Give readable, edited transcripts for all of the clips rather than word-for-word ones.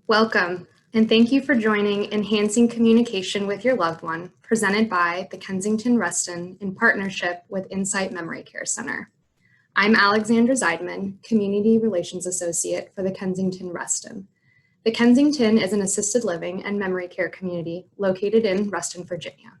Welcome, and thank you for joining Enhancing Communication with Your Loved One, presented by the Kensington Reston in partnership with Insight Memory Care Center. I'm Alexandra Zeidman, Community Relations Associate for the Kensington Reston. The Kensington is an assisted living and memory care community located in Reston, Virginia.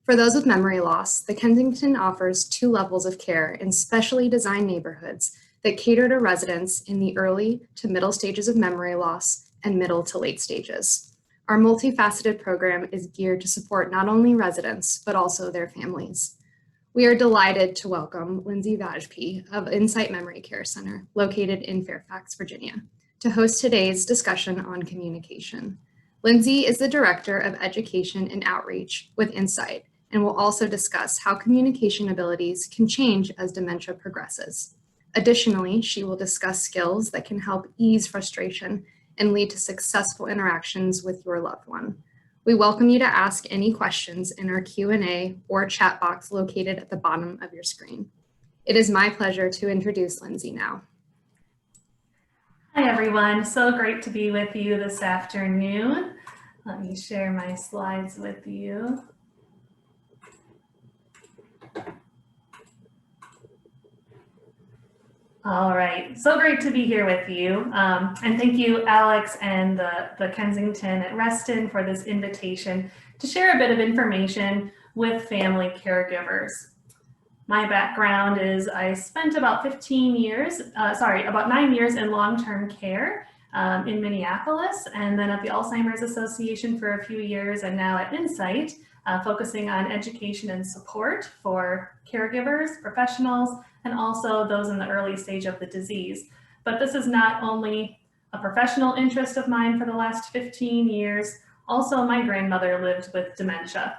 For those with memory loss, the Kensington offers 2 levels of care in specially designed neighborhoods that cater to residents in the early to middle stages of memory loss and middle to late stages. Our multifaceted program is geared to support not only residents, but also their families. We are delighted to welcome Lindsey Vajpeyi of Insight Memory Care Center, located in Fairfax, Virginia, to host today's discussion on communication. Lindsey is the Director of Education and Outreach with Insight and will also discuss how communication abilities can change as dementia progresses. Additionally, she will discuss skills that can help ease frustration and lead to successful interactions with your loved one. We welcome you to ask any questions in our Q&A or chat box located at the bottom of your screen. It is my pleasure to introduce Lindsey now. Hi everyone, so great to be with you this afternoon. Let me share my slides with you. All right, so great to be here with you. And thank you, Alex and the Kensington at Reston for this invitation to share a bit of information with family caregivers. My background is I spent about 9 years in long-term care in Minneapolis, and then at the Alzheimer's Association for a few years, and now at Insight, focusing on education and support for caregivers, professionals, and also those in the early stage of the disease. But this is not only a professional interest of mine for the last 15 years, also my grandmother lived with dementia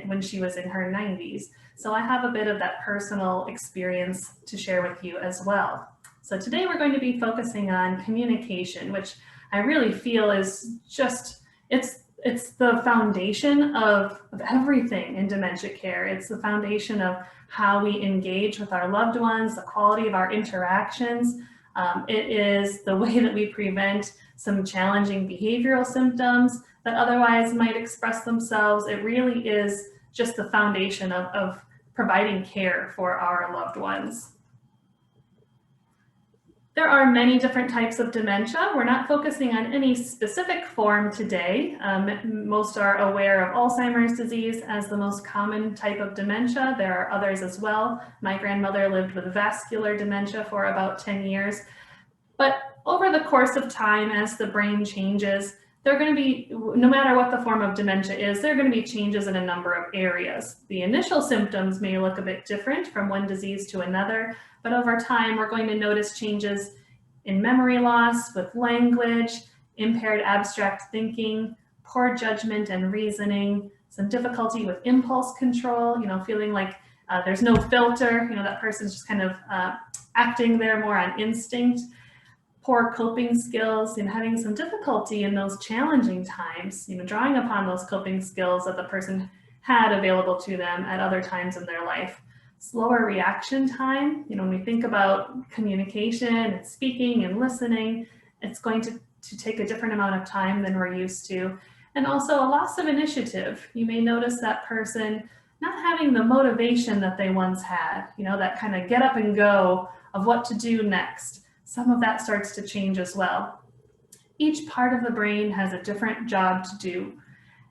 when she was in her 90s. So I have a bit of that personal experience to share with you as well. So today we're going to be focusing on communication, which I really feel is just, it's the foundation of everything in dementia care. It's the foundation of how we engage with our loved ones, the quality of our interactions. It is the way that we prevent some challenging behavioral symptoms that otherwise might express themselves. It really is just the foundation of providing care for our loved ones. There are many different types of dementia. We're not focusing on any specific form today. Most are aware of Alzheimer's disease as the most common type of dementia. There are others as well. My grandmother lived with vascular dementia for about 10 years. But over the course of time, as the brain changes, there are going to be, no matter what the form of dementia is, there are going to be changes in a number of areas. The initial symptoms may look a bit different from one disease to another, but over time, we're going to notice changes in memory loss, with language, impaired abstract thinking, poor judgment and reasoning, some difficulty with impulse control, feeling like there's no filter, that person's just kind of acting there more on instinct, poor coping skills, having some difficulty in those challenging times, drawing upon those coping skills that the person had available to them at other times in their life. Slower reaction time, when we think about communication and speaking and listening, it's going to take a different amount of time than we're used to. And also a loss of initiative. You may notice that person not having the motivation that they once had, that kind of get up and go of what to do next. Some of that starts to change as well. Each part of the brain has a different job to do.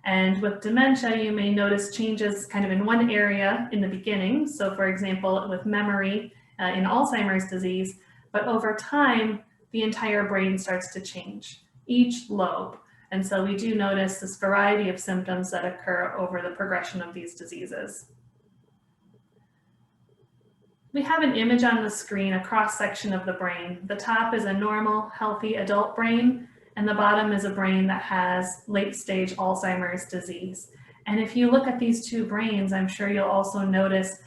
And with dementia, you may notice changes kind of in one area in the beginning. So for example, with memory in Alzheimer's disease, but over time, the entire brain starts to change, each lobe. And so we do notice this variety of symptoms that occur over the progression of these diseases. We have an image on the screen, a cross-section of the brain. The top is a normal, healthy adult brain, and the bottom is a brain that has late-stage Alzheimer's disease. And if you look at these two brains, I'm sure you'll also notice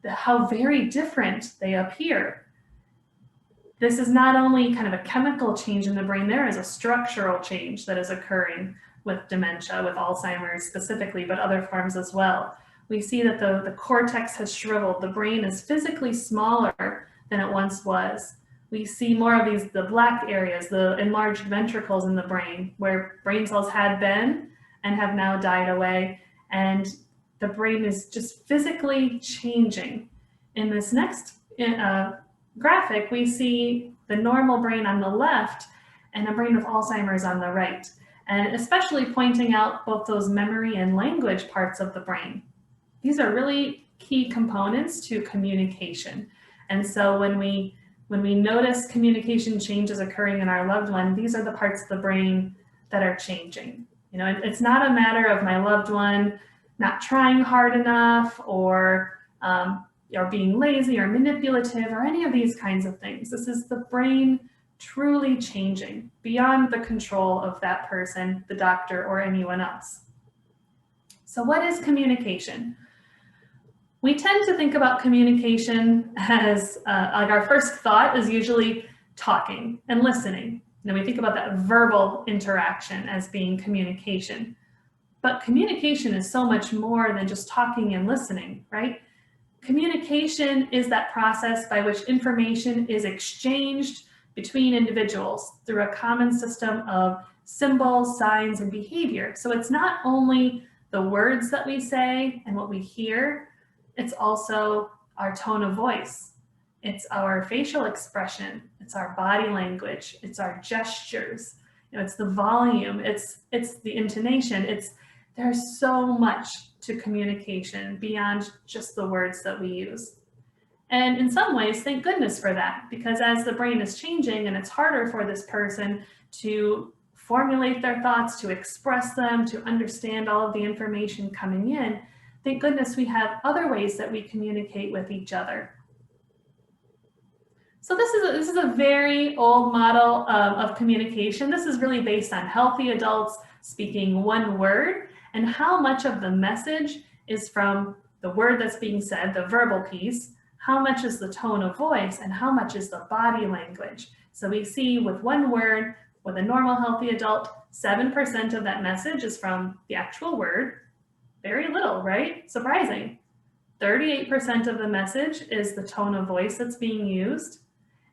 how very different they appear. This is not only kind of a chemical change in the brain, there is a structural change that is occurring with dementia, with Alzheimer's specifically, but other forms as well. We see that the cortex has shriveled. The brain is physically smaller than it once was. We see more of the black areas, the enlarged ventricles in the brain, where brain cells had been and have now died away. And the brain is just physically changing. In this next graphic, we see the normal brain on the left and a brain with Alzheimer's on the right, and especially pointing out both those memory and language parts of the brain. These are really key components to communication. And so when we notice communication changes occurring in our loved one, these are the parts of the brain that are changing. You know, it's not a matter of my loved one not trying hard enough or being lazy or manipulative or any of these kinds of things. This is the brain truly changing beyond the control of that person, the doctor, or anyone else. So what is communication? We tend to think about communication as like our first thought is usually talking and listening. And we think about that verbal interaction as being communication. But communication is so much more than just talking and listening, right? Communication is that process by which information is exchanged between individuals through a common system of symbols, signs, and behavior. So it's not only the words that we say and what we hear, it's also our tone of voice. It's our facial expression. It's our body language. It's our gestures. You know, it's the volume. It's the intonation. There's so much to communication beyond just the words that we use. And in some ways, thank goodness for that, because as the brain is changing and it's harder for this person to formulate their thoughts, to express them, to understand all of the information coming in, thank goodness we have other ways that we communicate with each other. So this is a very old model of communication. This is really based on healthy adults speaking one word, and how much of the message is from the word that's being said, the verbal piece, how much is the tone of voice, and how much is the body language. So we see with one word, with a normal healthy adult, 7% of that message is from the actual word. Very little, right? Surprising. 38% of the message is the tone of voice that's being used,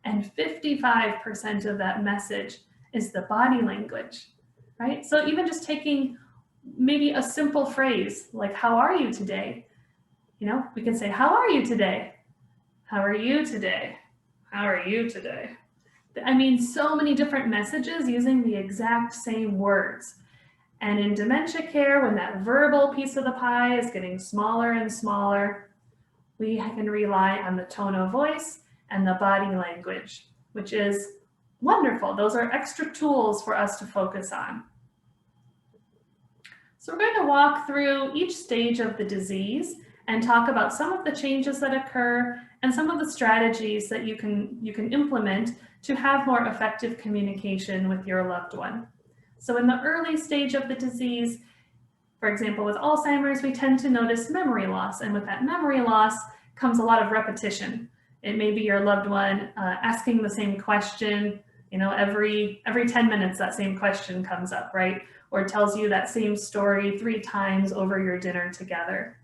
and 55% of that message is the body language, right? So even just taking maybe a simple phrase like, how are you today? You know, we can say, how are you today? How are you today? How are you today? I mean, so many different messages using the exact same words. And in dementia care, when that verbal piece of the pie is getting smaller and smaller, we can rely on the tone of voice and the body language, which is wonderful. Those are extra tools for us to focus on. So we're going to walk through each stage of the disease and talk about some of the changes that occur and some of the strategies that you can implement to have more effective communication with your loved one. So in the early stage of the disease, for example, with Alzheimer's, we tend to notice memory loss. And with that memory loss comes a lot of repetition. It may be your loved one asking the same question, you know, every 10 minutes that same question comes up, right? Or tells you that same story 3 times over your dinner together.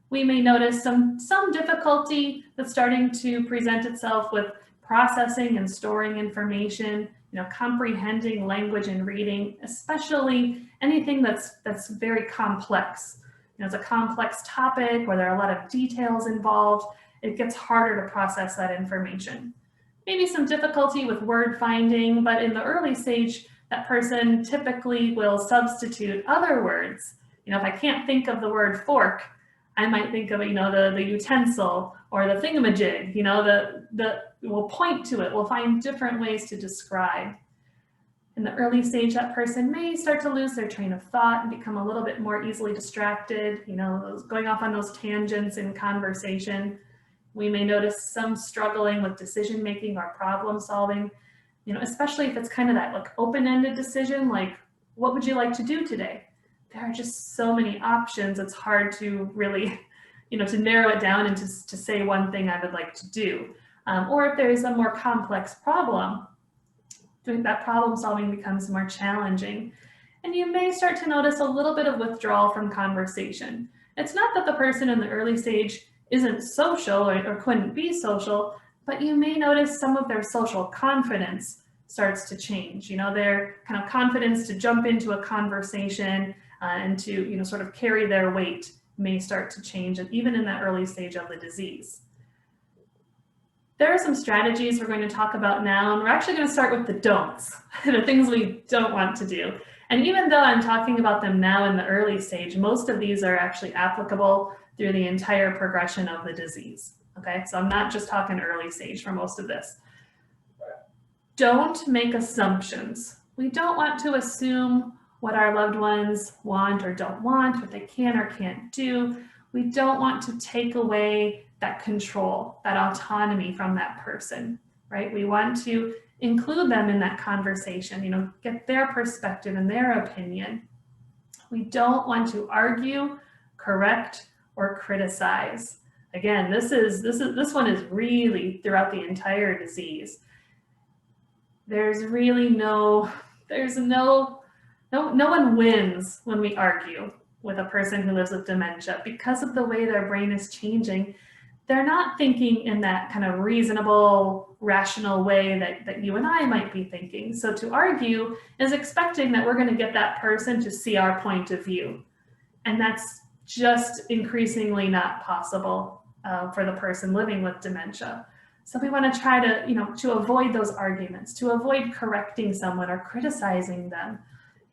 We may notice some difficulty that's starting to present itself with processing and storing information, you know, comprehending language and reading, especially anything that's very complex. You know, it's a complex topic where there are a lot of details involved. It gets harder to process that information. Maybe some difficulty with word finding, but in the early stage, that person typically will substitute other words. You know, if I can't think of the word fork, I might think of, you know, the utensil or the thingamajig, you know, we'll point to it. We'll find different ways to describe. In the early stage, that person may start to lose their train of thought and become a little bit more easily distracted, you know, going off on those tangents in conversation. We may notice some struggling with decision-making or problem solving, you know, especially if it's kind of that like open-ended decision, like, what would you like to do today? There are just so many options. It's hard to really, you know, to narrow it down and to say one thing I would like to do. Or if there is a more complex problem, doing that problem solving becomes more challenging. And you may start to notice a little bit of withdrawal from conversation. It's not that the person in the early stage isn't social or couldn't be social, but you may notice some of their social confidence starts to change. Their kind of confidence to jump into a conversation and to, sort of carry their weight may start to change, and even in that early stage of the disease. There are some strategies we're going to talk about now, and we're actually going to start with the don'ts, the things we don't want to do. And even though I'm talking about them now in the early stage, most of these are actually applicable through the entire progression of the disease. Okay, so I'm not just talking early stage for most of this. Don't make assumptions. We don't want to assume what our loved ones want or don't want, what they can or can't do. We don't want to take away that control, that autonomy from that person, right? We want to include them in that conversation, get their perspective and their opinion. We don't want to argue, correct, or criticize. Again, this one is really throughout the entire disease. There's really no one wins when we argue with a person who lives with dementia because of the way their brain is changing. They're not thinking in that kind of reasonable, rational way that you and I might be thinking. So to argue is expecting that we're going to get that person to see our point of view. And that's just increasingly not possible for the person living with dementia. So we want to try to avoid those arguments, to avoid correcting someone or criticizing them.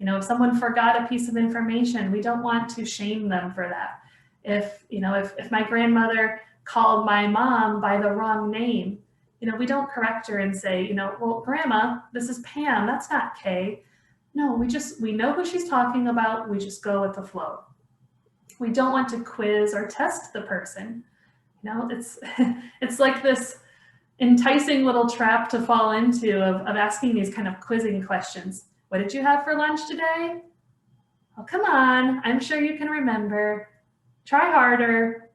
If someone forgot a piece of information, we don't want to shame them for that. If my grandmother called my mom by the wrong name, we don't correct her and say, well, Grandma, this is Pam, that's not Kay. No, we know who she's talking about, we just go with the flow. We don't want to quiz or test the person. It's like this enticing little trap to fall into of asking these kind of quizzing questions. What did you have for lunch today? Oh, come on, I'm sure you can remember. Try harder.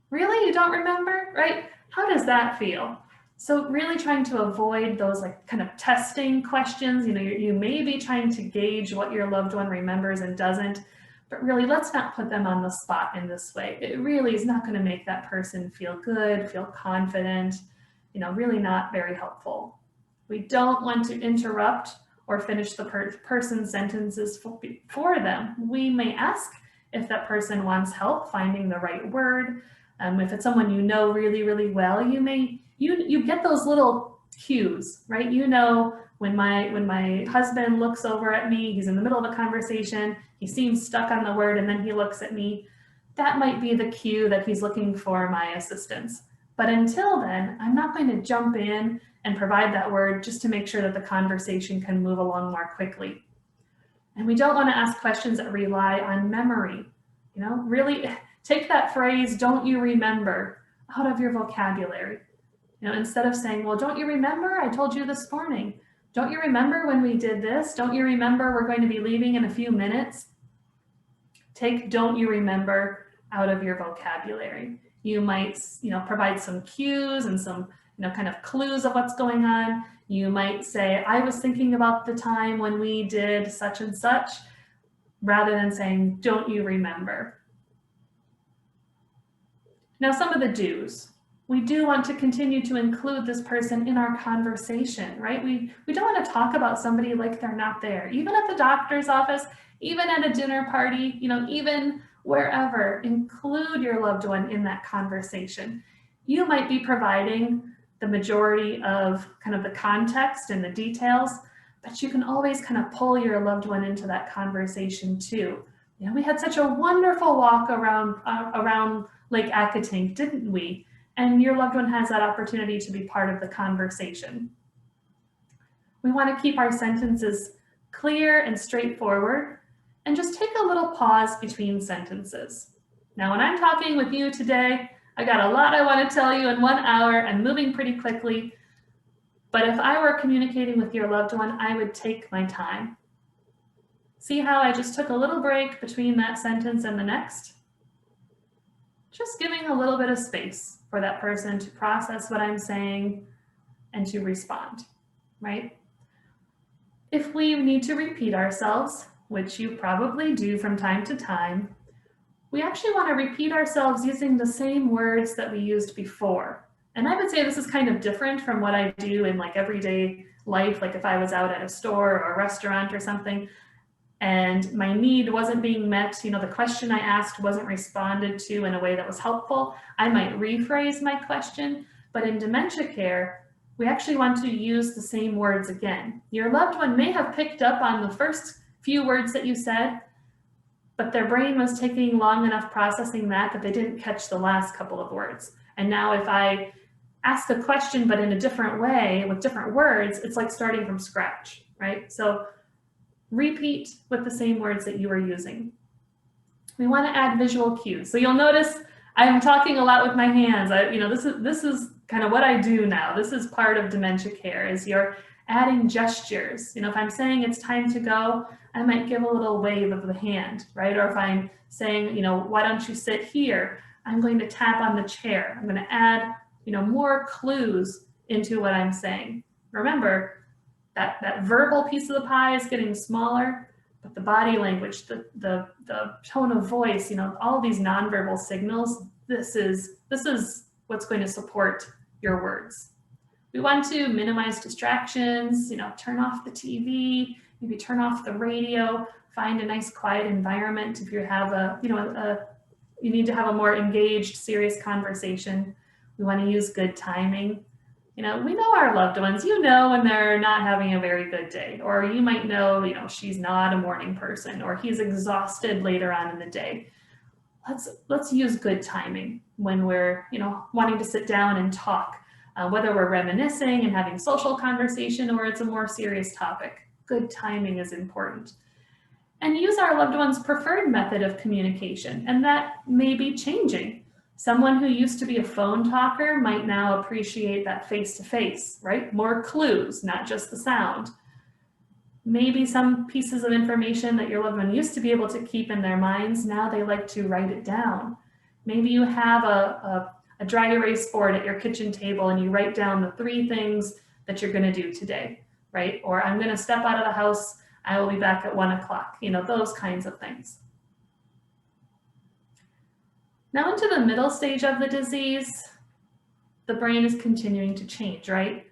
Really, you don't remember, right? How does that feel? So really trying to avoid those like kind of testing questions. You may be trying to gauge what your loved one remembers and doesn't, but really let's not put them on the spot in this way. It really is not going to make that person feel good, feel confident, really not very helpful. We don't want to interrupt or finish the person's sentences for them. We may ask if that person wants help finding the right word. If it's someone really, really well, you get those little cues, right? When my husband looks over at me, he's in the middle of a conversation, he seems stuck on the word, and then he looks at me. That might be the cue that he's looking for my assistance. But until then, I'm not going to jump in and provide that word just to make sure that the conversation can move along more quickly. And we don't want to ask questions that rely on memory. Really take that phrase, don't you remember, out of your vocabulary. Instead of saying, well, don't you remember? I told you this morning. Don't you remember when we did this? Don't you remember we're going to be leaving in a few minutes? Take don't you remember out of your vocabulary. You might, provide some cues and some, kind of clues of what's going on. You might say, I was thinking about the time when we did such and such, rather than saying, don't you remember? Now, some of the do's. We do want to continue to include this person in our conversation, right? We don't want to talk about somebody like they're not there. Even at the doctor's office, even at a dinner party, even wherever, include your loved one in that conversation. You might be providing the majority of kind of the context and the details, but you can always kind of pull your loved one into that conversation too. We had such a wonderful walk around Lake Aquatink, didn't we? And your loved one has that opportunity to be part of the conversation. We want to keep our sentences clear and straightforward, and just take a little pause between sentences. Now, when I'm talking with you today, I got a lot I want to tell you in 1 hour. I'm moving pretty quickly, but if I were communicating with your loved one, I would take my time. See how I just took a little break between that sentence and the next? Just giving a little bit of space for that person to process what I'm saying and to respond, right? If we need to repeat ourselves, which you probably do from time to time, we actually want to repeat ourselves using the same words that we used before. And I would say this is kind of different from what I do in like everyday life, like if I was out at a store or a restaurant or something, and my need wasn't being met, the question I asked wasn't responded to in a way that was helpful, I might rephrase my question. But in dementia care, we actually want to use the same words again. Your loved one may have picked up on the first few words that you said, but their brain was taking long enough processing that they didn't catch the last couple of words. And now if I ask a question, but in a different way, with different words, it's like starting from scratch, right? So repeat with the same words that you were using. We want to add visual cues. So you'll notice I'm talking a lot with my hands. This is kind of what I do now. This is part of dementia care, is you're adding gestures. If I'm saying it's time to go, I might give a little wave of the hand, right? Or if I'm saying, why don't you sit here? I'm going to tap on the chair. I'm going to add, more clues into what I'm saying. Remember, that verbal piece of the pie is getting smaller, but the body language, the tone of voice, all these nonverbal signals, this is what's going to support your words. We want to minimize distractions, turn off the TV, maybe turn off the radio, find a nice quiet environment if you have you need to have a more engaged, serious conversation. We want to use good timing. We know our loved ones, when they're not having a very good day, or you might know, she's not a morning person, or he's exhausted later on in the day. Let's use good timing when we're, wanting to sit down and talk, whether we're reminiscing and having social conversation, or it's a more serious topic. Good timing is important. And use our loved one's preferred method of communication, and that may be changing. Someone who used to be a phone talker might now appreciate that face-to-face, right? More clues, not just the sound. Maybe some pieces of information that your loved one used to be able to keep in their minds, now they like to write it down. Maybe you have a dry erase board at your kitchen table and you write down the 3 things that you're going to do today, right? Or I'm going to step out of the house, I will be back at 1 o'clock, those kinds of things. Now into the middle stage of the disease, the brain is continuing to change, right?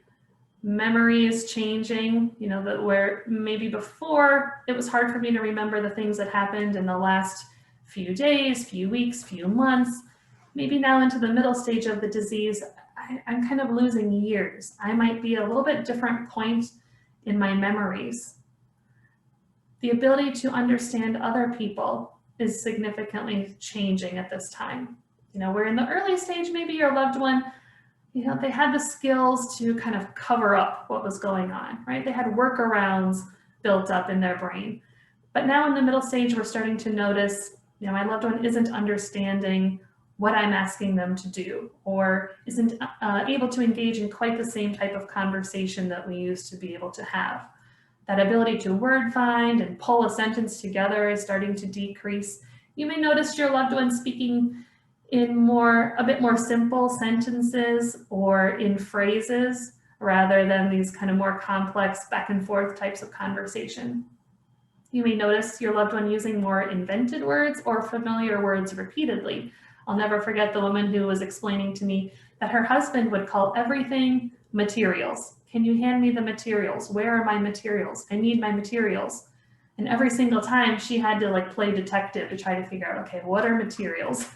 Memory is changing, that where maybe before it was hard for me to remember the things that happened in the last few days, few weeks, few months. Maybe now into the middle stage of the disease, I'm kind of losing years. I might be at a little bit different point in my memories. The ability to understand other people is significantly changing at this time. Where in the early stage, maybe your loved one, they had the skills to kind of cover up what was going on, right? They had workarounds built up in their brain. But now in the middle stage, we're starting to notice, my loved one isn't understanding what I'm asking them to do, or isn't able to engage in quite the same type of conversation that we used to be able to have. That ability to word find and pull a sentence together is starting to decrease. You may notice your loved one speaking in a bit more simple sentences or in phrases, rather than these kind of more complex back and forth types of conversation. You may notice your loved one using more invented words or familiar words repeatedly. I'll never forget the woman who was explaining to me that her husband would call everything materials. Can you hand me the materials? Where are my materials? I need my materials. And every single time she had to play detective to try to figure out, okay, what are materials?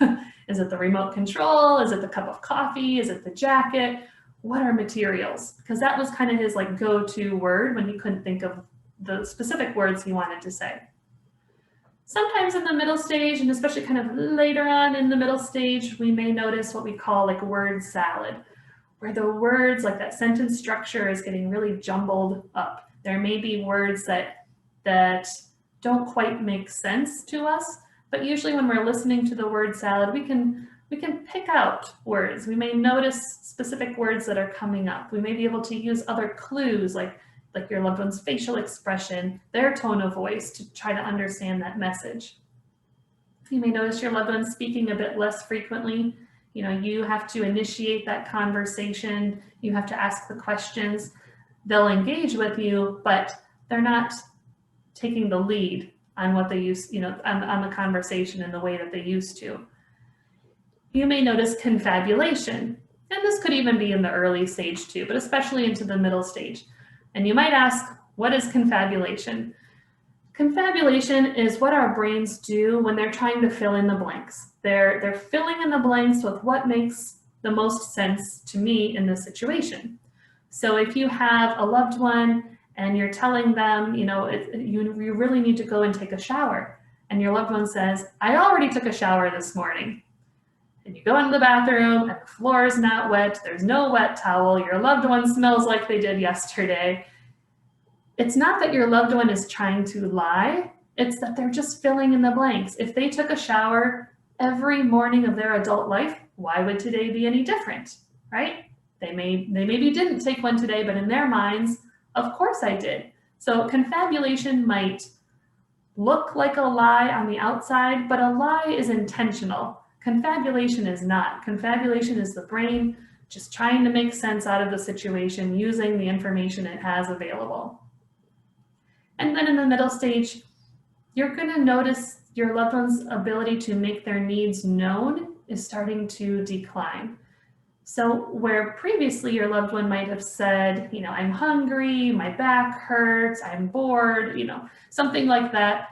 Is it the remote control? Is it the cup of coffee? Is it the jacket? What are materials? Because that was kind of his go-to word when he couldn't think of the specific words he wanted to say. Sometimes in the middle stage, and especially kind of later on in the middle stage, we may notice what we call word salad, where the words, that sentence structure is getting really jumbled up. There may be words that don't quite make sense to us, but usually when we're listening to the word salad, we can pick out words. We may notice specific words that are coming up. We may be able to use other clues like your loved one's facial expression, their tone of voice, to try to understand that message. You may notice your loved one speaking a bit less frequently. You have to initiate that conversation. You have to ask the questions. They'll engage with you, but they're not taking the lead on what they used, on the conversation in the way that they used to. You may notice confabulation. And this could even be in the early stage too, but especially into the middle stage. And you might ask, what is confabulation? Confabulation is what our brains do when they're trying to fill in the blanks. They're filling in the blanks with what makes the most sense to me in this situation. So if you have a loved one and you're telling them, you really need to go and take a shower, and your loved one says, I already took a shower this morning. And you go into the bathroom and the floor is not wet, there's no wet towel, your loved one smells like they did yesterday. It's not that your loved one is trying to lie, it's that they're just filling in the blanks. If they took a shower every morning of their adult life, why would today be any different, right? They maybe didn't take one today, but in their minds, of course I did. So confabulation might look like a lie on the outside, but a lie is intentional. Confabulation is not. Confabulation is the brain just trying to make sense out of the situation using the information it has available. And then in the middle stage, you're going to notice your loved one's ability to make their needs known is starting to decline. So where previously your loved one might have said, I'm hungry, my back hurts, I'm bored, something like that,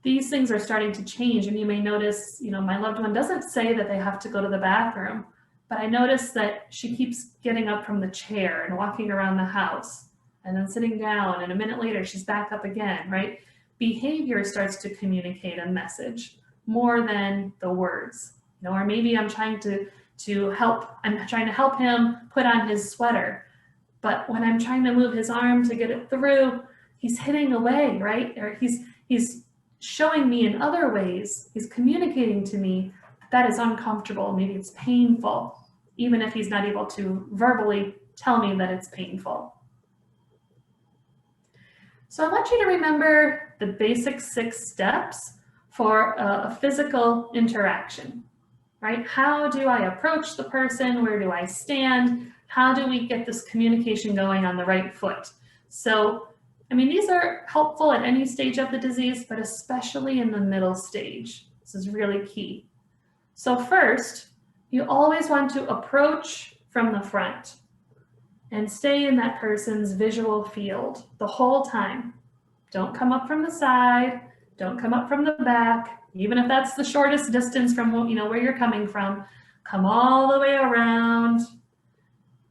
these things are starting to change. And you may notice, my loved one doesn't say that they have to go to the bathroom, but I notice that she keeps getting up from the chair and walking around the house and then sitting down, and a minute later she's back up again, right? Behavior starts to communicate a message more than the words, or maybe I'm trying to help him put on his sweater, but when I'm trying to move his arm to get it through, he's hitting away, right? Or he's showing me in other ways, he's communicating to me that is uncomfortable, maybe it's painful, even if he's not able to verbally tell me that it's painful. So I want you to remember the basic 6 steps for a physical interaction, right? How do I approach the person? Where do I stand? How do we get this communication going on the right foot? So, these are helpful at any stage of the disease, but especially in the middle stage. This is really key. So first, you always want to approach from the front and stay in that person's visual field the whole time. Don't come up from the side, don't come up from the back, even if that's the shortest distance from where you're coming from. Come all the way around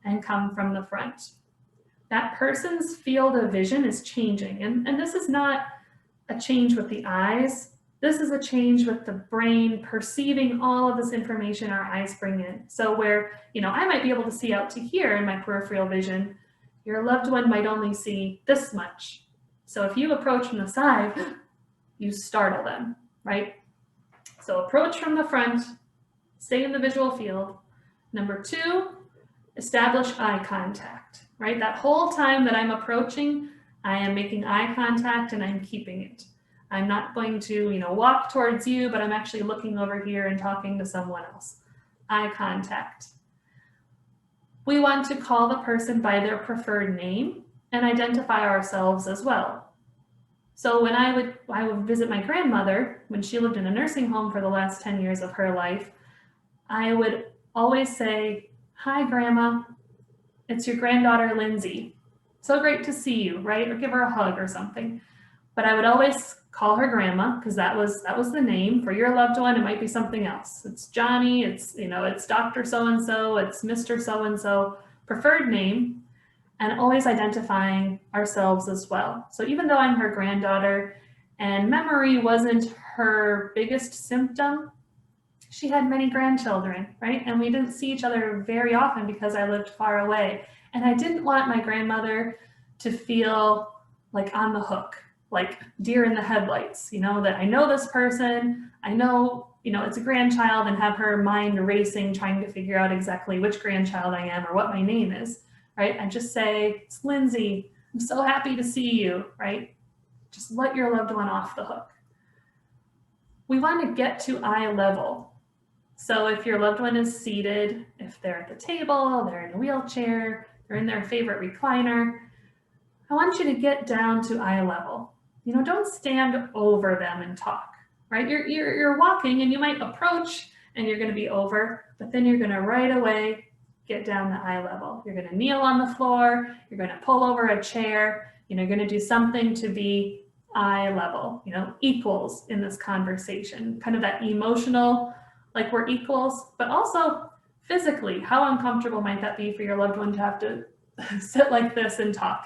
and come from the front. That person's field of vision is changing, and this is not a change with the eyes. This is a change with the brain perceiving all of this information our eyes bring in. So where, I might be able to see out to here in my peripheral vision, your loved one might only see this much. So if you approach from the side, you startle them, right? So approach from the front, stay in the visual field. Number 2, establish eye contact, right? That whole time that I'm approaching, I am making eye contact and I'm keeping it. I'm not going to, walk towards you, but I'm actually looking over here and talking to someone else. Eye contact. We want to call the person by their preferred name and identify ourselves as well. So when I would visit my grandmother, when she lived in a nursing home for the last 10 years of her life, I would always say, "Hi, Grandma, it's your granddaughter, Lindsey. So great to see you," right? Or give her a hug or something. But I would always call her Grandma because that was the name. For your loved one, it might be something else. It's Johnny, it's Dr. So-and-so, it's Mr. So-and-so, preferred name, and always identifying ourselves as well. So even though I'm her granddaughter and memory wasn't her biggest symptom, she had many grandchildren, right? And we didn't see each other very often because I lived far away. And I didn't want my grandmother to feel like on the hook, like deer in the headlights, that I know this person, I know, it's a grandchild, and have her mind racing trying to figure out exactly which grandchild I am or what my name is, right? I just say, "It's Lindsey, I'm so happy to see you," right? Just let your loved one off the hook. We want to get to eye level. So if your loved one is seated, if they're at the table, they're in a wheelchair, they're in their favorite recliner, I want you to get down to eye level. Don't stand over them and talk, right? You're walking and you might approach and you're going to be over, but then you're going to right away get down to eye level. You're going to kneel on the floor. You're going to pull over a chair. You're going to do something to be eye level, equals in this conversation, kind of that emotional, like we're equals, but also physically, how uncomfortable might that be for your loved one to have to sit like this and talk,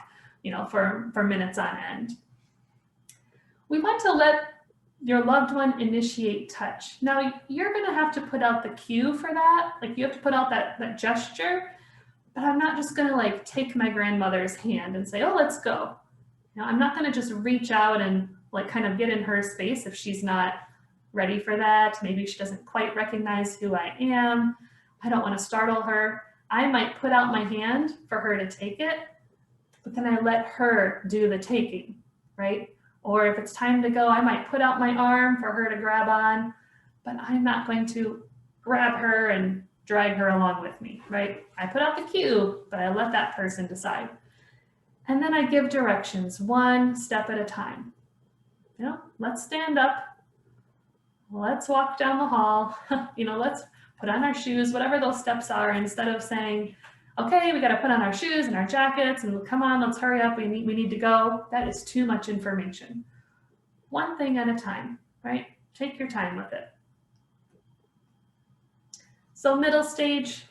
for minutes on end. We want to let your loved one initiate touch. Now, you're going to have to put out the cue for that. Like, you have to put out that gesture, but I'm not just going to like take my grandmother's hand and say, oh, let's go. I'm not going to just reach out and like kind of get in her space if she's not ready for that. Maybe she doesn't quite recognize who I am. I don't want to startle her. I might put out my hand for her to take it, but then I let her do the taking, right? Or if it's time to go, I might put out my arm for her to grab on, but I'm not going to grab her and drag her along with me, right? I put out the cue, but I let that person decide. And then I give directions, one step at a time. Let's stand up. Let's walk down the hall. Let's put on our shoes, whatever those steps are, instead of saying, okay, we got to put on our shoes and our jackets and come on, let's hurry up. We need to go. That is too much information. One thing at a time, right? Take your time with it. So middle stage,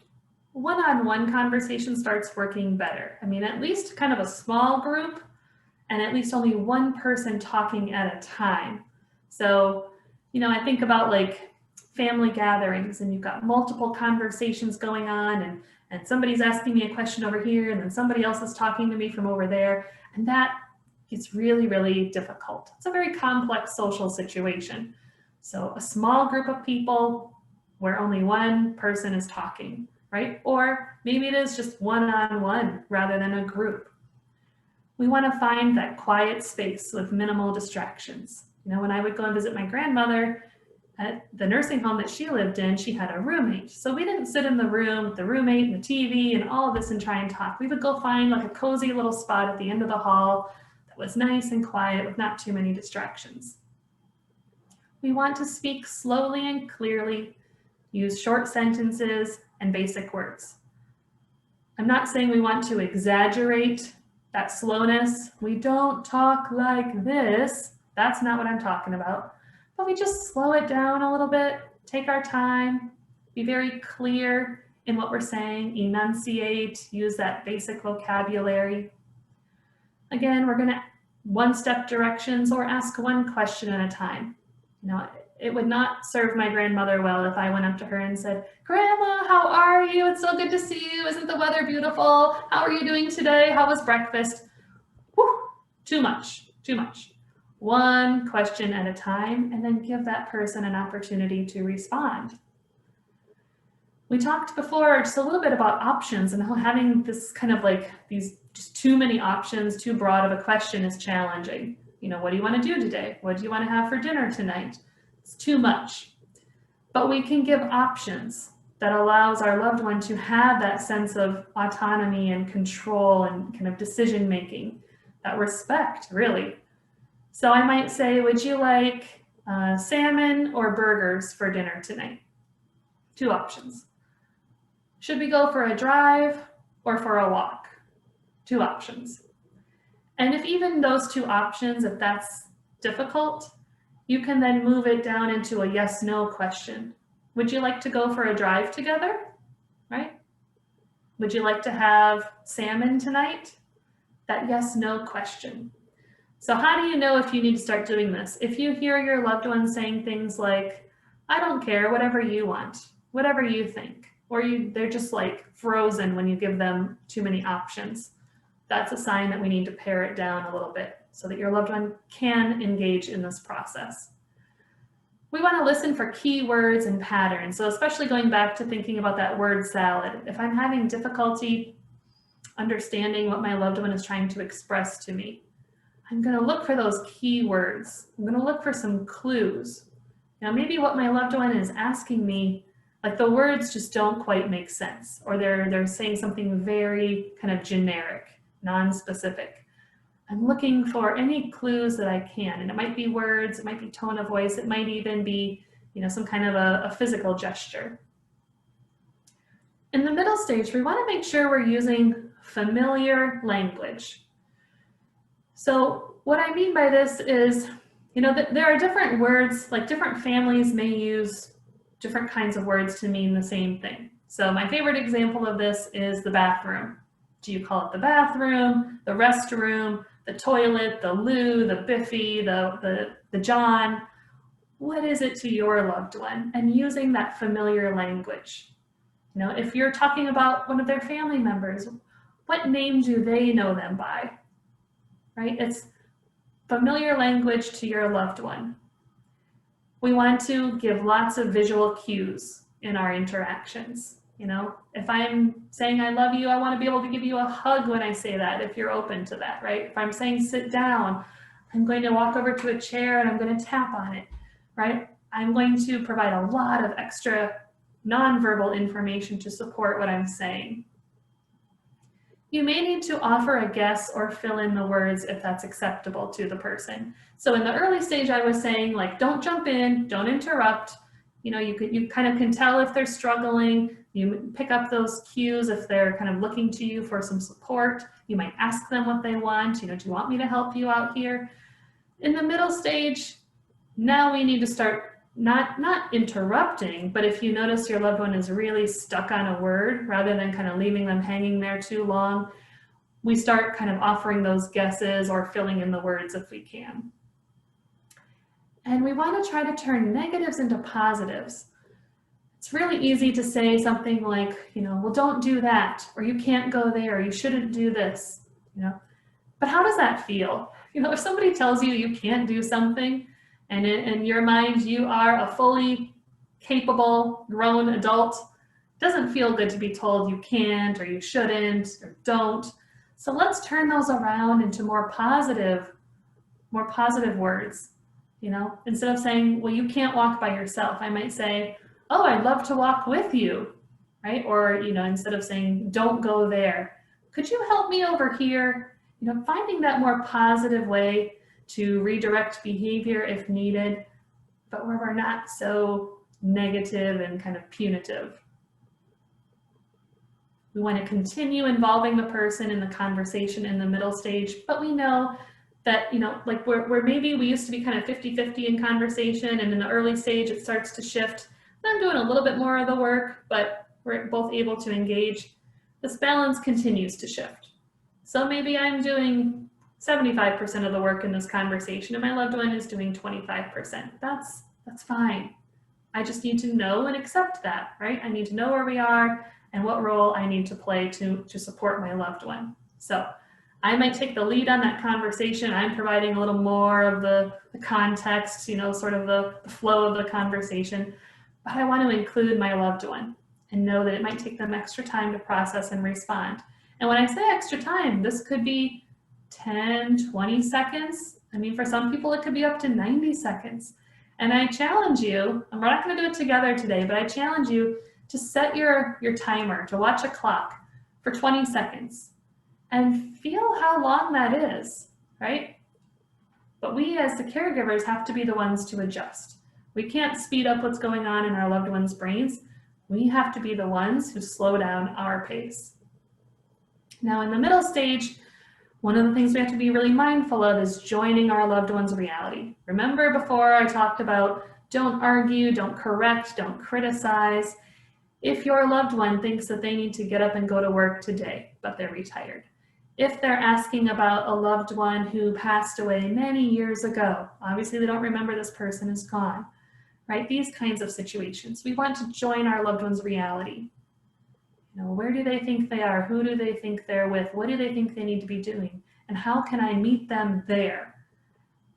one-on-one conversation starts working better. At least kind of a small group and at least only one person talking at a time. So, I think about like family gatherings and you've got multiple conversations going on and somebody's asking me a question over here and then somebody else is talking to me from over there. And that gets really, really difficult. It's a very complex social situation. So a small group of people where only one person is talking, right? Or maybe it is just one-on-one rather than a group. We want to find that quiet space with minimal distractions. When I would go and visit my grandmother at the nursing home that she lived in, she had a roommate. So we didn't sit in the room with the roommate and the TV and all of this and try and talk. We would go find like a cozy little spot at the end of the hall that was nice and quiet with not too many distractions. We want to speak slowly and clearly, use short sentences and basic words. I'm not saying we want to exaggerate that slowness. We don't talk like this. That's not what I'm talking about. But we just slow it down a little bit, take our time, be very clear in what we're saying, enunciate, use that basic vocabulary. Again, we're going to one-step directions or ask one question at a time. It would not serve my grandmother well if I went up to her and said, Grandma, how are you? It's so good to see you. Isn't the weather beautiful? How are you doing today? How was breakfast? Whew, too much. One question at a time, and then give that person an opportunity to respond. We talked before just a little bit about options and how having this kind of like these just too many options, too broad of a question is challenging. What do you want to do today? What do you want to have for dinner tonight? It's too much. But we can give options that allows our loved one to have that sense of autonomy and control and kind of decision making, that respect, really. So I might say, would you like salmon or burgers for dinner tonight? Two options. Should we go for a drive or for a walk? Two options. And if even those two options, if that's difficult, you can then move it down into a yes/no question. Would you like to go for a drive together? Right? Would you like to have salmon tonight? That yes/no question. So how do you know if you need to start doing this? If you hear your loved one saying things like, I don't care, whatever you want, whatever you think, or they're just like frozen when you give them too many options, that's a sign that we need to pare it down a little bit so that your loved one can engage in this process. We want to listen for key words and patterns. So especially going back to thinking about that word salad, if I'm having difficulty understanding what my loved one is trying to express to me, I'm going to look for those key words. I'm going to look for some clues. Maybe what my loved one is asking me, like the words just don't quite make sense, or they're saying something very kind of generic, non-specific. I'm looking for any clues that I can, and it might be words, it might be tone of voice, it might even be, some kind of a physical gesture. In the middle stage, we want to make sure we're using familiar language. So what I mean by this is, there are different words, like different families may use different kinds of words to mean the same thing. So my favorite example of this is the bathroom. Do you call it the bathroom, the restroom, the toilet, the loo, the biffy, the john? What is it to your loved one? And using that familiar language. If you're talking about one of their family members, what name do they know them by? Right? It's familiar language to your loved one. We want to give lots of visual cues in our interactions. If I'm saying I love you, I want to be able to give you a hug when I say that, if you're open to that, right? If I'm saying sit down, I'm going to walk over to a chair and I'm going to tap on it, right? I'm going to provide a lot of extra nonverbal information to support what I'm saying. You may need to offer a guess or fill in the words if that's acceptable to the person. So in the early stage, I was saying, like, don't jump in, don't interrupt. You kind of can tell if they're struggling. You pick up those cues if they're kind of looking to you for some support. You might ask them what they want. Do you want me to help you out here? In the middle stage, now we need to start not interrupting, but if you notice your loved one is really stuck on a word, rather than kind of leaving them hanging there too long, we start kind of offering those guesses or filling in the words if we can. And we want to try to turn negatives into positives. It's really easy to say something like, well, don't do that, or you can't go there, or you shouldn't do this, But how does that feel? If somebody tells you you can't do something, and in your mind you are a fully capable grown adult, it doesn't feel good to be told you can't, or you shouldn't, or don't. So let's turn those around into more positive words. Instead of saying, well, you can't walk by yourself, I might say, oh, I'd love to walk with you, right? Or, instead of saying, don't go there, could you help me over here? Finding that more positive way to redirect behavior if needed, but where we're not so negative and kind of punitive. We want to continue involving the person in the conversation in the middle stage, but we know that, like where maybe we used to be kind of 50-50 in conversation, and in the early stage it starts to shift. I'm doing a little bit more of the work, but we're both able to engage. This balance continues to shift. So maybe I'm doing 75% of the work in this conversation and my loved one is doing 25%. That's fine. I just need to know and accept that, right? I need to know where we are and what role I need to play to support my loved one. So I might take the lead on that conversation. I'm providing a little more of the context, sort of the flow of the conversation, but I want to include my loved one and know that it might take them extra time to process and respond. And when I say extra time, this could be 10, 20 seconds. I mean, for some people, it could be up to 90 seconds. And I challenge you, and we're not going to do it together today, but I challenge you to set your timer, to watch a clock for 20 seconds and feel how long that is, right? But we as the caregivers have to be the ones to adjust. We can't speed up what's going on in our loved ones' brains. We have to be the ones who slow down our pace. Now in the middle stage, one of the things we have to be really mindful of is joining our loved one's reality. Remember before I talked about don't argue, don't correct, don't criticize. If your loved one thinks that they need to get up and go to work today, but they're retired. If they're asking about a loved one who passed away many years ago, obviously they don't remember this person is gone, right? These kinds of situations. We want to join our loved one's reality. Where do they think they are? Who do they think they're with? What do they think they need to be doing? And how can I meet them there?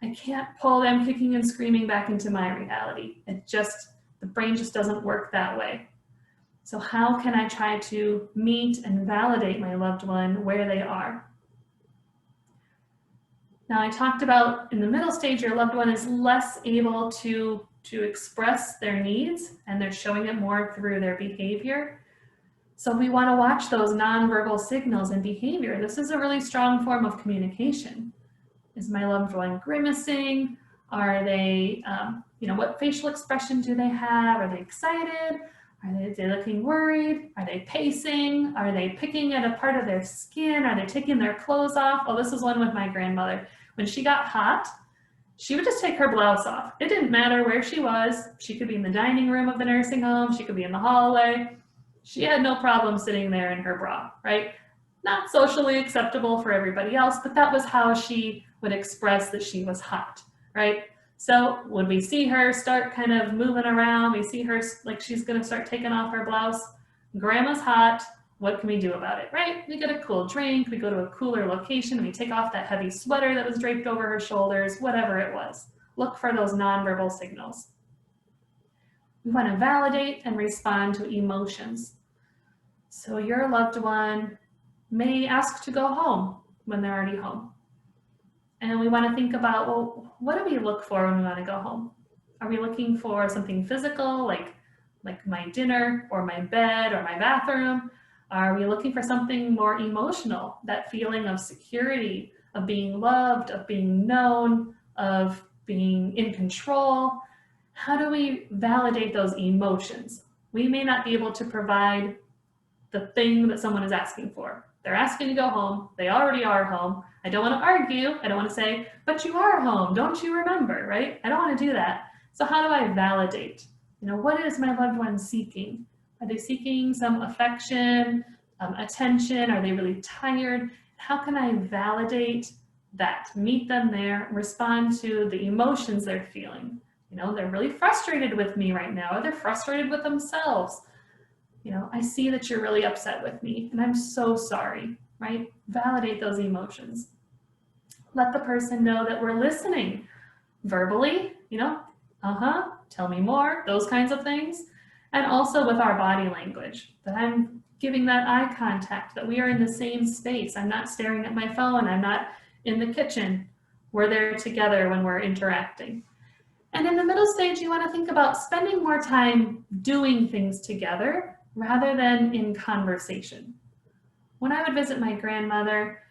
I can't pull them kicking and screaming back into my reality. The brain just doesn't work that way. So how can I try to meet and validate my loved one where they are? Now I talked about in the middle stage, your loved one is less able to express their needs, and they're showing it more through their behavior. So we want to watch those nonverbal signals and behavior. This is a really strong form of communication. Is my loved one grimacing? Are they, what facial expression do they have? Are they excited? Are they looking worried? Are they pacing? Are they picking at a part of their skin? Are they taking their clothes off? Oh, this is one with my grandmother. When she got hot, she would just take her blouse off. It didn't matter where she was. She could be in the dining room of the nursing home. She could be in the hallway. She had no problem sitting there in her bra, right? Not socially acceptable for everybody else, but that was how she would express that she was hot, right? So when we see her start kind of moving around, we see her like she's gonna start taking off her blouse, grandma's hot, what can we do about it, right? We get a cool drink, we go to a cooler location, we take off that heavy sweater that was draped over her shoulders, whatever it was. Look for those nonverbal signals. We wanna validate and respond to emotions. So your loved one may ask to go home when they're already home. And we want to think about, well, what do we look for when we want to go home? Are we looking for something physical, like my dinner or my bed or my bathroom? Are we looking for something more emotional, that feeling of security, of being loved, of being known, of being in control? How do we validate those emotions? We may not be able to provide the thing that someone is asking for. They're asking to go home. They already are home. I don't want to argue. I don't want to say, but you are home. Don't you remember, right? I don't want to do that. So how do I validate? What is my loved one seeking? Are they seeking some affection, attention? Are they really tired? How can I validate that? Meet them there, respond to the emotions they're feeling. They're really frustrated with me right now, or they're frustrated with themselves. I see that you're really upset with me and I'm so sorry, right? Validate those emotions. Let the person know that we're listening verbally, tell me more, those kinds of things. And also with our body language, that I'm giving that eye contact, that we are in the same space. I'm not staring at my phone. I'm not in the kitchen. We're there together when we're interacting. And in the middle stage, you want to think about spending more time doing things together rather than in conversation. When I would visit my grandmother,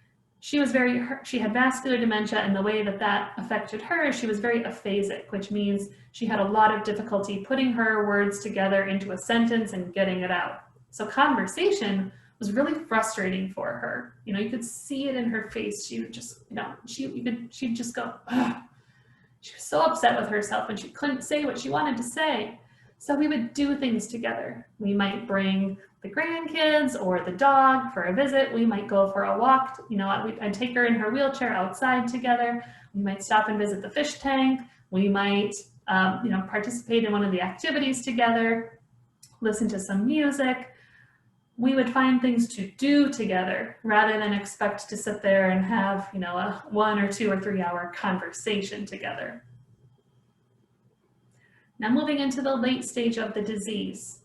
she had vascular dementia, and the way that affected her, she was very aphasic, which means she had a lot of difficulty putting her words together into a sentence and getting it out. So conversation was really frustrating for her. You could see it in her face. She would just, she'd just go, ugh. She was so upset with herself and she couldn't say what she wanted to say. So we would do things together. We might bring the grandkids or the dog for a visit. We might go for a walk. I'd take her in her wheelchair outside together. We might stop and visit the fish tank. We might, participate in one of the activities together, listen to some music. We would find things to do together rather than expect to sit there and have, a 1 or 2 or 3 hour conversation together. Now moving into the late stage of the disease,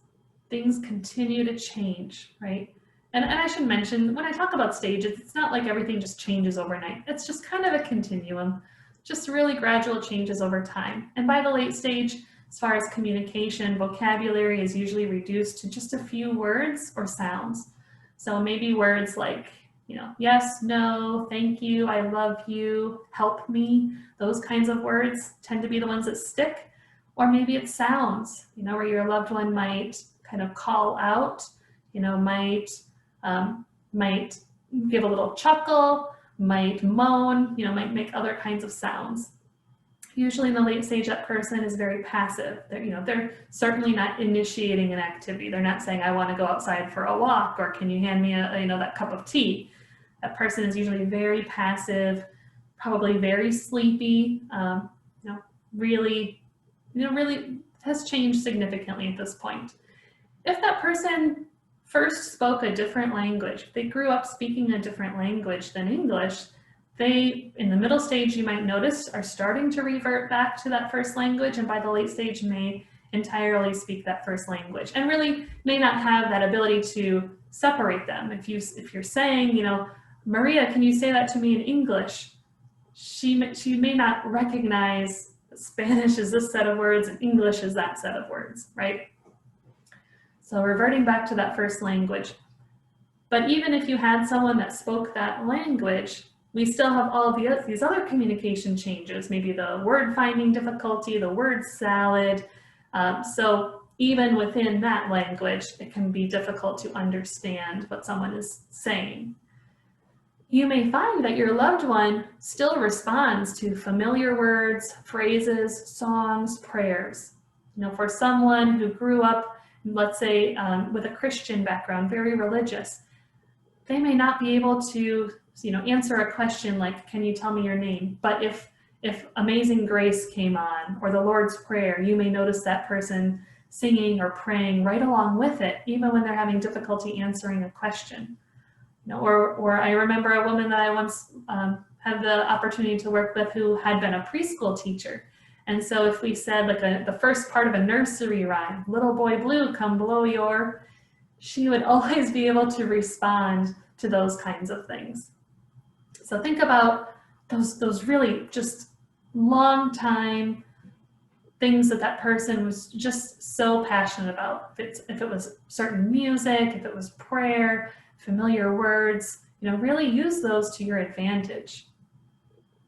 things continue to change, right? And I should mention, when I talk about stages, it's not like everything just changes overnight. It's just kind of a continuum, just really gradual changes over time. And by the late stage, as far as communication, vocabulary is usually reduced to just a few words or sounds. So maybe words like, yes, no, thank you, I love you, help me. Those kinds of words tend to be the ones that stick. Or maybe it's sounds, where your loved one might kind of call out, might give a little chuckle, might moan, might make other kinds of sounds. Usually in the late stage, that person is very passive. They're certainly not initiating an activity. They're not saying, I want to go outside for a walk, or can you hand me that cup of tea? That person is usually very passive, probably very sleepy, really has changed significantly at this point. If that person first spoke a different language, they grew up speaking a different language than English, they, in the middle stage, you might notice, are starting to revert back to that first language, and by the late stage may entirely speak that first language, and really may not have that ability to separate them. If you're saying, Maria, can you say that to me in English? She may not recognize Spanish is this set of words and English is that set of words, right? So reverting back to that first language. But even if you had someone that spoke that language, we still have all of these other communication changes, maybe the word finding difficulty, the word salad. So even within that language, it can be difficult to understand what someone is saying. You may find that your loved one still responds to familiar words, phrases, songs, prayers. For someone who grew up, let's say, with a Christian background, very religious, they may not be able to, answer a question like, "Can you tell me your name?" But if Amazing Grace came on, or the Lord's Prayer, you may notice that person singing or praying right along with it, even when they're having difficulty answering a question. Or I remember a woman that I once had the opportunity to work with who had been a preschool teacher. And so if we said like the first part of a nursery rhyme, "Little boy blue, come blow your," she would always be able to respond to those kinds of things. So think about those really just long time things that person was just so passionate about. If it was certain music, if it was prayer, familiar words, really use those to your advantage.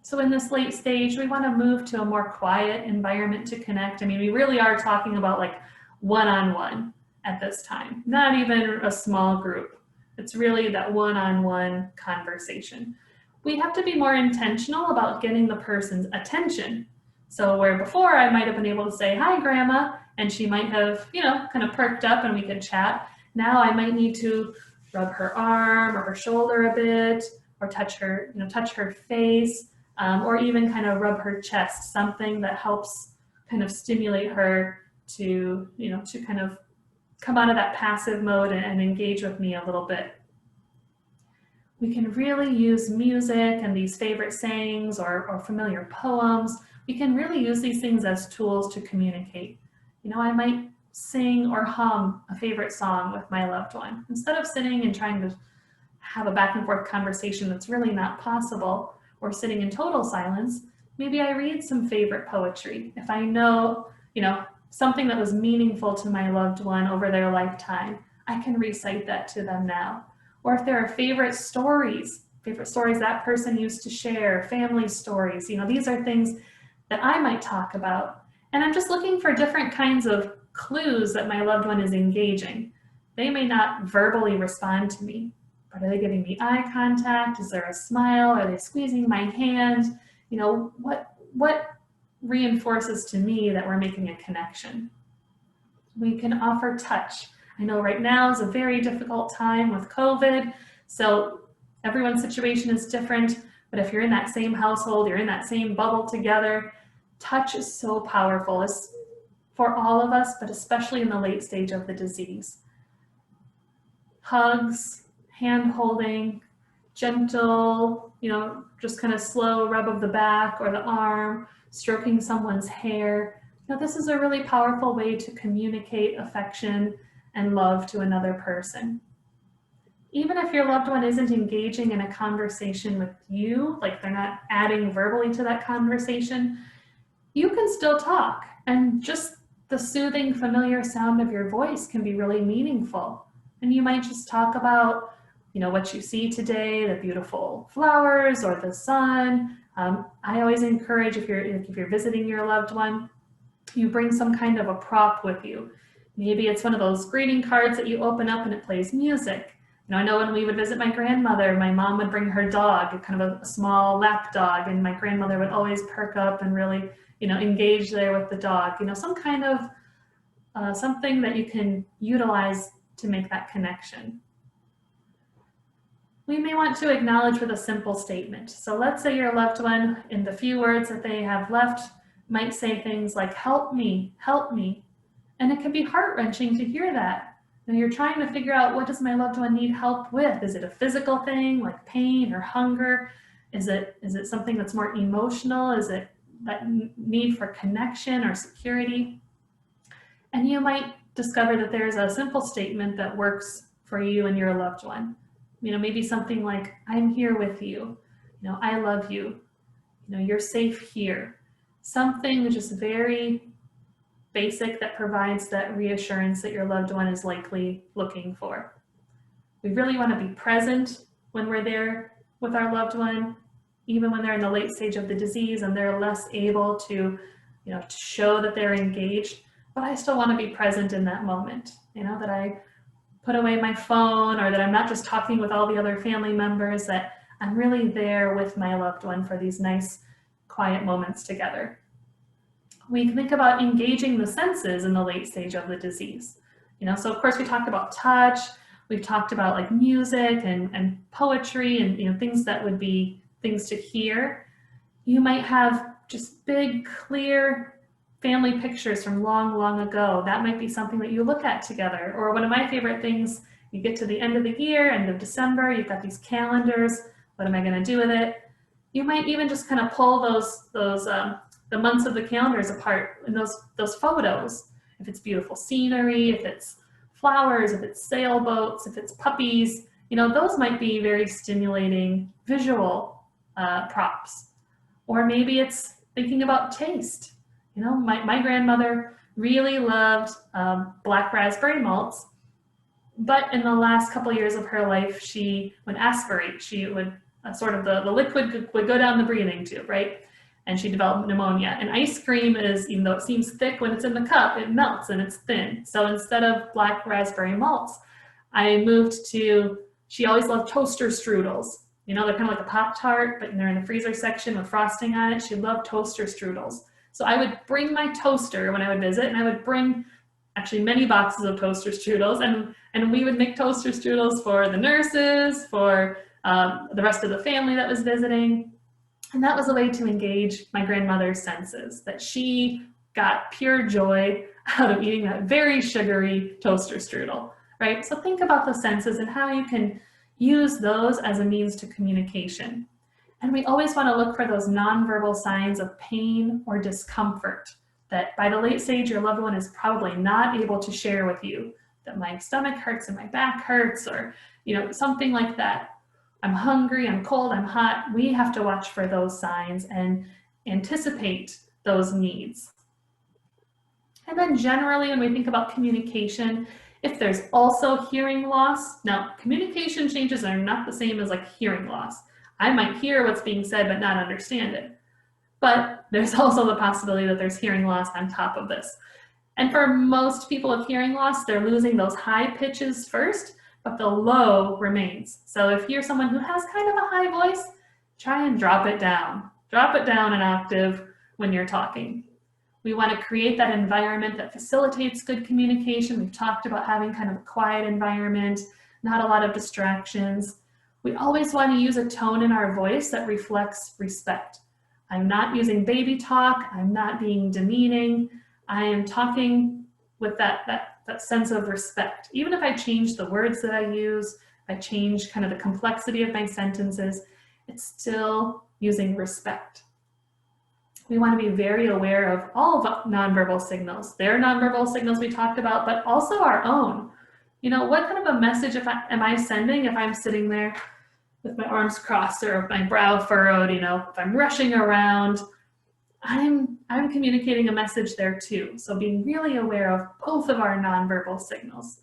So in this late stage, we want to move to a more quiet environment to connect. We really are talking about like one-on-one at this time, not even a small group. It's really that one-on-one conversation. We have to be more intentional about getting the person's attention. So where before I might have been able to say, "Hi, Grandma," and she might have, kind of perked up and we could chat. Now I might need to rub her arm or her shoulder a bit, or touch her face, or even kind of rub her chest, something that helps kind of stimulate her to, to kind of come out of that passive mode and engage with me a little bit. We can really use music and these favorite sayings or familiar poems. We can really use these things as tools to communicate. I might sing or hum a favorite song with my loved one. Instead of sitting and trying to have a back and forth conversation that's really not possible, or sitting in total silence, maybe I read some favorite poetry. If I know, something that was meaningful to my loved one over their lifetime, I can recite that to them now. Or if there are favorite stories that person used to share, family stories, these are things that I might talk about. And I'm just looking for different kinds of clues that my loved one is engaging. They may not verbally respond to me, but are they giving me eye contact? Is there a smile? Are they squeezing my hand? What reinforces to me that we're making a connection? We can offer touch. I know right now is a very difficult time with COVID, so everyone's situation is different, but if you're in that same household, you're in that same bubble together, touch is so powerful. It's for all of us, but especially in the late stage of the disease. Hugs, hand holding, gentle, just kind of slow rub of the back or the arm, stroking someone's hair. This is a really powerful way to communicate affection and love to another person. Even if your loved one isn't engaging in a conversation with you, like they're not adding verbally to that conversation, you can still talk, and just the soothing, familiar sound of your voice can be really meaningful. And you might just talk about, what you see today, the beautiful flowers or the sun. I always encourage, if you're visiting your loved one, you bring some kind of a prop with you. Maybe it's one of those greeting cards that you open up and it plays music. I know when we would visit my grandmother, my mom would bring her dog, kind of a small lap dog, and my grandmother would always perk up and really, engage there with the dog. Some kind of something that you can utilize to make that connection. We may want to acknowledge with a simple statement. So let's say your loved one, in the few words that they have left, might say things like, "Help me, help me." And it can be heart-wrenching to hear that. You're trying to figure out, what does my loved one need help with? Is it a physical thing like pain or hunger? Is it something that's more emotional? Is it that need for connection or security? And you might discover that there's a simple statement that works for you and your loved one. Maybe something like, "I'm here with you. I love you. You're safe here." Something just very basic that provides that reassurance that your loved one is likely looking for. We really want to be present when we're there with our loved one, even when they're in the late stage of the disease and they're less able to, to show that they're engaged. but I still want to be present in that moment, that I put away my phone, or that I'm not just talking with all the other family members, that I'm really there with my loved one for these nice, quiet moments together. We can think about engaging the senses in the late stage of the disease. So of course we talked about touch, we've talked about like music and poetry and things that would be things to hear. You might have just big, clear family pictures from long, long ago. That might be something that you look at together. Or one of my favorite things, you get to the end of the year, end of December, you've got these calendars. What am I going to do with it? You might even just kind of pull the months of the calendars apart in those photos. If it's beautiful scenery, if it's flowers, if it's sailboats, if it's puppies, those might be very stimulating visual props. Or maybe it's thinking about taste. My grandmother really loved black raspberry malts, but in the last couple years of her life, she would aspirate. She would sort of the liquid would go down the breathing tube, right? And she developed pneumonia. And ice cream is, even though it seems thick when it's in the cup, it melts and it's thin. So instead of black raspberry malts, I moved to, she always loved toaster strudels. They're kind of like a Pop-Tart, but they're in the freezer section with frosting on it. She loved toaster strudels. So I would bring my toaster when I would visit, and I would bring actually many boxes of toaster strudels, and we would make toaster strudels for the nurses, for the rest of the family that was visiting. And that was a way to engage my grandmother's senses, that she got pure joy out of eating that very sugary toaster strudel, right? So think about the senses and how you can use those as a means to communication. And we always want to look for those nonverbal signs of pain or discomfort that by the late stage, your loved one is probably not able to share with you, that my stomach hurts and my back hurts, or something like that. I'm hungry, I'm cold, I'm hot. We have to watch for those signs and anticipate those needs. And then generally, when we think about communication, if there's also hearing loss, now communication changes are not the same as like hearing loss. I might hear what's being said but not understand it. But there's also the possibility that there's hearing loss on top of this. And for most people with hearing loss, they're losing those high pitches first, but the low remains. So if you're someone who has kind of a high voice, try and drop it down. Drop it down an octave when you're talking. We want to create that environment that facilitates good communication. We've talked about having kind of a quiet environment, not a lot of distractions. We always want to use a tone in our voice that reflects respect. I'm not using baby talk. I'm not being demeaning. I am talking with that sense of respect. Even if I change the words that I use, I change kind of the complexity of my sentences, it's still using respect. We want to be very aware of all of nonverbal signals. Their nonverbal signals we talked about, but also our own. What kind of a message am I sending if I'm sitting there with my arms crossed or my brow furrowed, if I'm rushing around, I'm communicating a message there too. So being really aware of both of our nonverbal signals.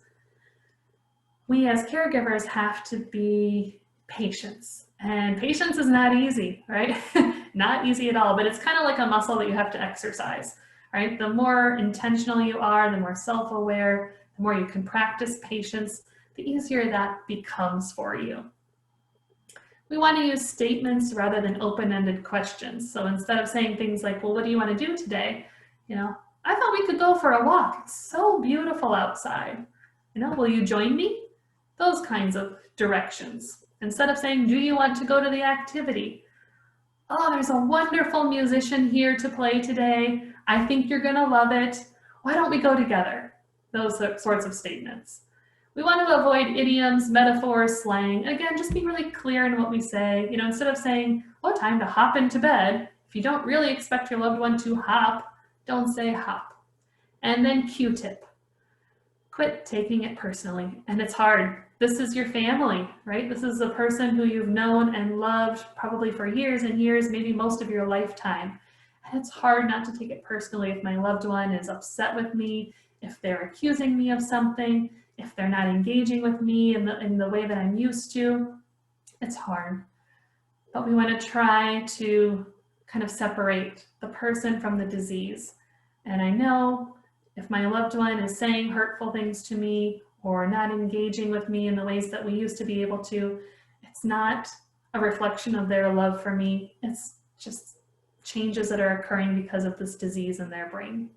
We as caregivers have to be patient. And patience is not easy, right? Not easy at all, but it's kind of like a muscle that you have to exercise, right? The more intentional you are, the more self-aware, the more you can practice patience, the easier that becomes for you. We want to use statements rather than open-ended questions. So instead of saying things like, well, what do you want to do today? I thought we could go for a walk. It's so beautiful outside. Will you join me? Those kinds of directions. Instead of saying, do you want to go to the activity? Oh, there's a wonderful musician here to play today. I think you're going to love it. Why don't we go together? Those sorts of statements. We want to avoid idioms, metaphors, slang. Again, just be really clear in what we say. Instead of saying, oh, time to hop into bed, if you don't really expect your loved one to hop, don't say hop. And then Q-tip. Quit taking it personally. And it's hard. This is your family, right? This is a person who you've known and loved probably for years and years, maybe most of your lifetime. And it's hard not to take it personally if my loved one is upset with me, if they're accusing me of something, if they're not engaging with me in the way that I'm used to. It's hard. But we want to try to kind of separate the person from the disease. And I know If my loved one is saying hurtful things to me or not engaging with me in the ways that we used to be able to, it's not a reflection of their love for me. It's just changes that are occurring because of this disease in their brain.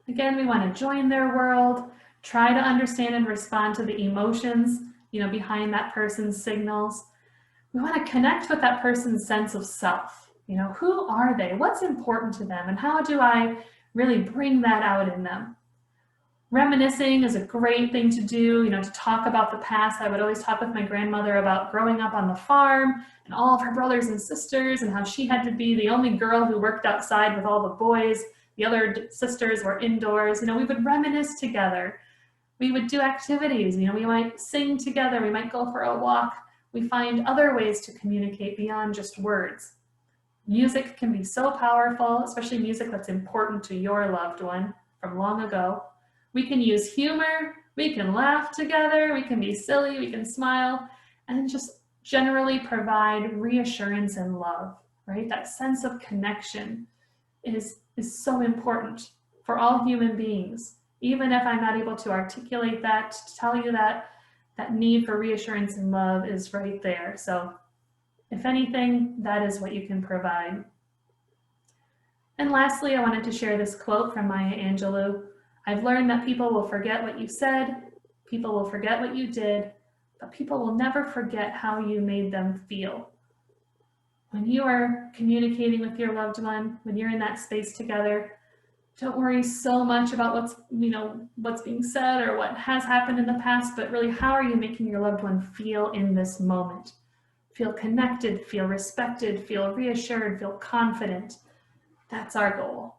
Again, we want to join their world, try to understand and respond to the emotions, behind that person's signals. We want to connect with that person's sense of self. Who are they? What's important to them? And how do I really bring that out in them? Reminiscing is a great thing to do, to talk about the past. I would always talk with my grandmother about growing up on the farm and all of her brothers and sisters and how she had to be the only girl who worked outside with all the boys. The other sisters were indoors. We would reminisce together. We would do activities. We might sing together. We might go for a walk. We find other ways to communicate beyond just words. Music can be so powerful, especially music that's important to your loved one from long ago. We can use humor. We can laugh together. We can be silly. We can smile, and just generally provide reassurance and love, right? That sense of connection is so important for all human beings. Even if I'm not able to articulate that, to tell you that need for reassurance and love is right there. So if anything, that is what you can provide. And lastly, I wanted to share this quote from Maya Angelou. I've learned that people will forget what you said, people will forget what you did, but people will never forget how you made them feel. When you are communicating with your loved one, when you're in that space together, don't worry so much about what's being said or what has happened in the past, but really, how are you making your loved one feel in this moment? Feel connected, feel respected, feel reassured, feel confident. That's our goal.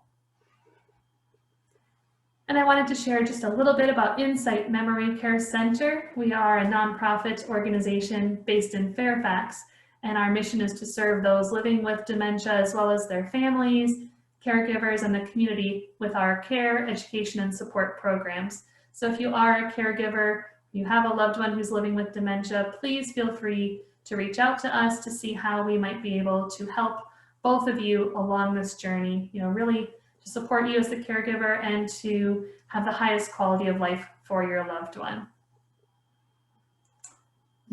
And I wanted to share just a little bit about Insight Memory Care Center. We are a nonprofit organization based in Fairfax, and our mission is to serve those living with dementia as well as their families, caregivers, and the community with our care, education, and support programs. So if you are a caregiver, you have a loved one who's living with dementia, please feel free to reach out to us to see how we might be able to help both of you along this journey, really to support you as the caregiver and to have the highest quality of life for your loved one.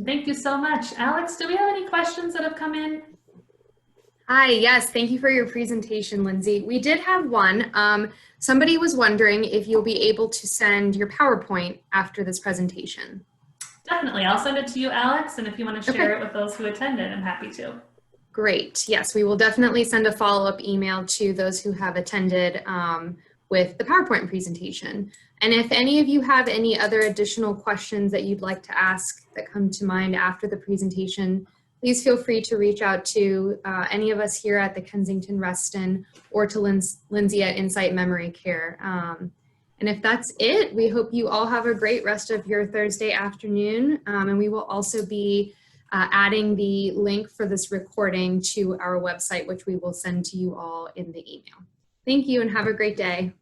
Thank you so much. Alex, do we have any questions that have come in? Hi, yes, thank you for your presentation, Lindsey. We did have one. Somebody was wondering if you'll be able to send your PowerPoint after this presentation. Definitely, I'll send it to you, Alex, and if you want to share it with those who attended, I'm happy to. Great, yes, we will definitely send a follow-up email to those who have attended with the PowerPoint presentation. And if any of you have any other additional questions that you'd like to ask that come to mind after the presentation, please feel free to reach out to any of us here at the Kensington Reston or to Lindsey at Insight Memory Care. And if that's it, we hope you all have a great rest of your Thursday afternoon. And we will also be adding the link for this recording to our website, which we will send to you all in the email. Thank you and have a great day.